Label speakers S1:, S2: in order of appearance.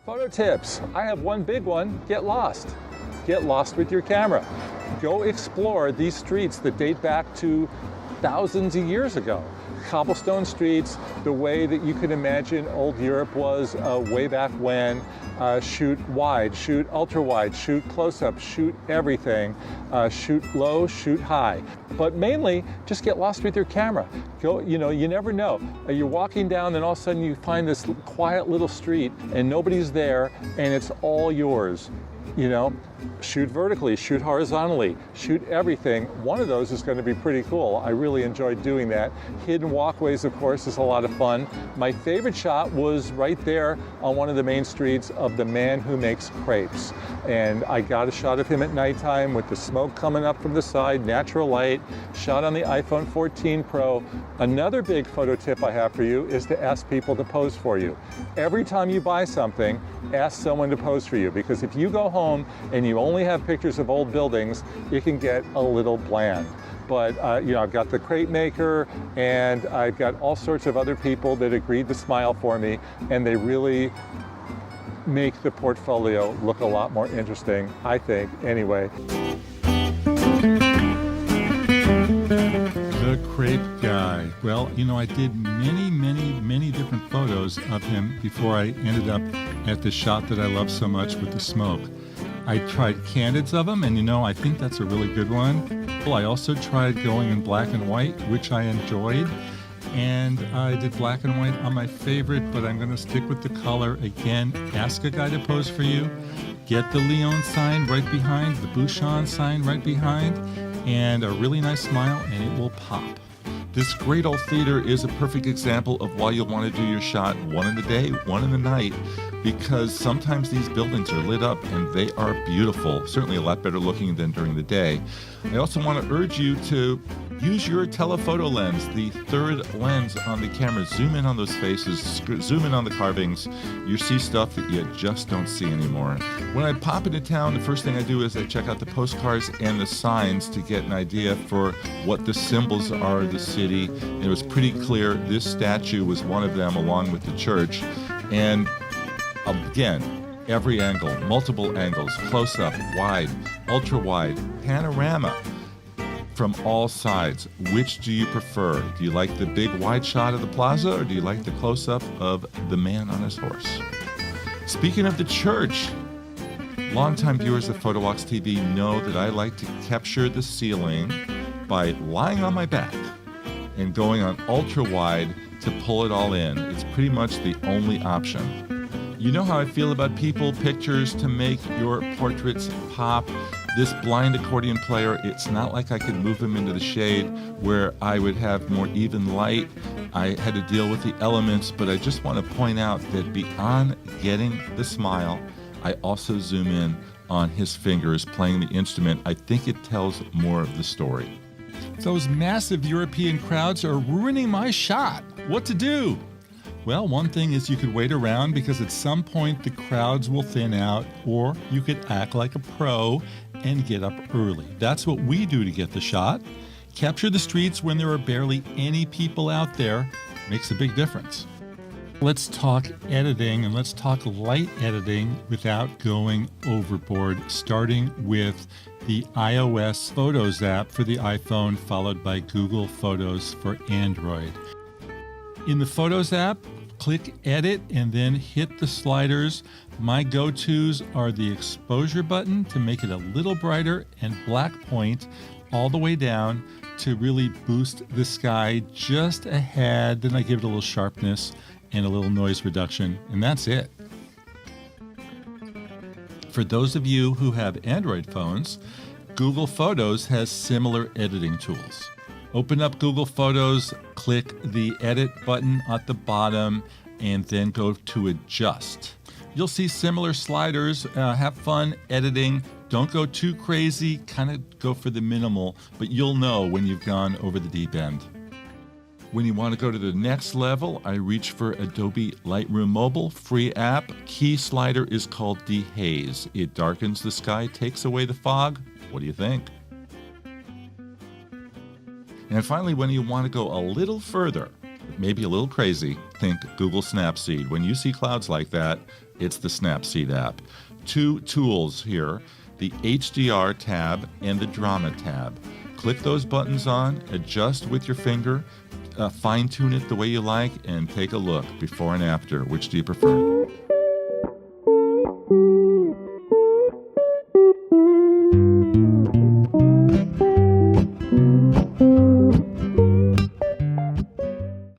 S1: Photo tips. I have one big one. Get lost. Get lost with your camera. Go explore these streets that date back to thousands of years ago. Cobblestone streets, the way that you could imagine old Europe was way back when. Shoot wide, shoot ultra wide, shoot close up, shoot everything. Shoot low, shoot high. But mainly, just get lost with your camera. Go, you never know. You're walking down and all of a sudden you find this quiet little street and nobody's there and it's all yours. Shoot vertically, shoot horizontally, shoot everything. One of those is going to be pretty cool. I really enjoyed doing that. Hidden walkways, of course, is a lot of fun. My favorite shot was right there on one of the main streets of the man who makes crepes. And I got a shot of him at nighttime with the smoke coming up from the side, natural light, shot on the iPhone 14 Pro. Another big photo tip I have for you is to ask people to pose for you. Every time you buy something, ask someone to pose for you, because if you go home and you only have pictures of old buildings, it can get a little bland. But I've got the crepe maker and I've got all sorts of other people that agreed to smile for me, and they really make the portfolio look a lot more interesting, I think, anyway.
S2: The crepe guy. Well, I did many different photos of him before I ended up at the shot that I love so much with the smoke. I tried candids of him, and I think that's a really good one. I also tried going in black and white, which I enjoyed. And I did black and white on my favorite, but I'm going to stick with the color. Again, ask a guy to pose for you. Get the Lyon sign right behind, the Bouchon sign right behind, and a really nice smile, and it will pop. This great old theater is a perfect example of why you'll want to do your shot one in the day, one in the night, because sometimes these buildings are lit up and they are beautiful, certainly a lot better looking than during the day. I also want to urge you to use your telephoto lens, the third lens on the camera. Zoom in on those faces, zoom in on the carvings. You see stuff that you just don't see anymore. When I pop into town, the first thing I do is I check out the postcards and the signs to get an idea for what the symbols are of the city. And it was pretty clear this statue was one of them, along with the church. And again, every angle, multiple angles, close up, wide, ultra wide, panorama. From all sides. Which do you prefer? Do you like the big wide shot of the plaza, or do you like the close-up of the man on his horse? Speaking of the church, longtime viewers of Photowalks TV know that I like to capture the ceiling by lying on my back and going on ultra-wide to pull it all in. It's pretty much the only option. You know how I feel about people, pictures to make your portraits pop. This blind accordion player, it's not like I could move him into the shade where I would have more even light. I had to deal with the elements, but I just want to point out that beyond getting the smile, I also zoom in on his fingers playing the instrument. I think it tells more of the story. Those massive European crowds are ruining my shot. What to do? Well, one thing is you could wait around, because at some point the crowds will thin out, or you could act like a pro and get up early. That's what we do to get the shot. Capture the streets when there are barely any people out there. Makes a big difference. Let's talk editing, and let's talk light editing without going overboard, starting with the iOS Photos app for the iPhone, followed by Google Photos for Android. In the Photos app, click Edit and then hit the sliders. My go-tos are the exposure button to make it a little brighter, and black point all the way down to really boost the sky just ahead. Then I give it a little sharpness and a little noise reduction, and that's it. For those of you who have Android phones, Google Photos has similar editing tools. Open up Google Photos, click the Edit button at the bottom, and then go to Adjust. You'll see similar sliders. Have fun editing. Don't go too crazy. Kind of go for the minimal, but you'll know when you've gone over the deep end. When you want to go to the next level, I reach for Adobe Lightroom Mobile, free app. Key slider is called Dehaze. It darkens the sky, takes away the fog. What do you think? And finally, when you want to go a little further, maybe a little crazy, think Google Snapseed. When you see clouds like that, It's the Snapseed app. Two tools here, the HDR tab and the Drama tab. Click those buttons on, adjust with your finger, fine-tune it the way you like, and take a look before and after. Which do you prefer?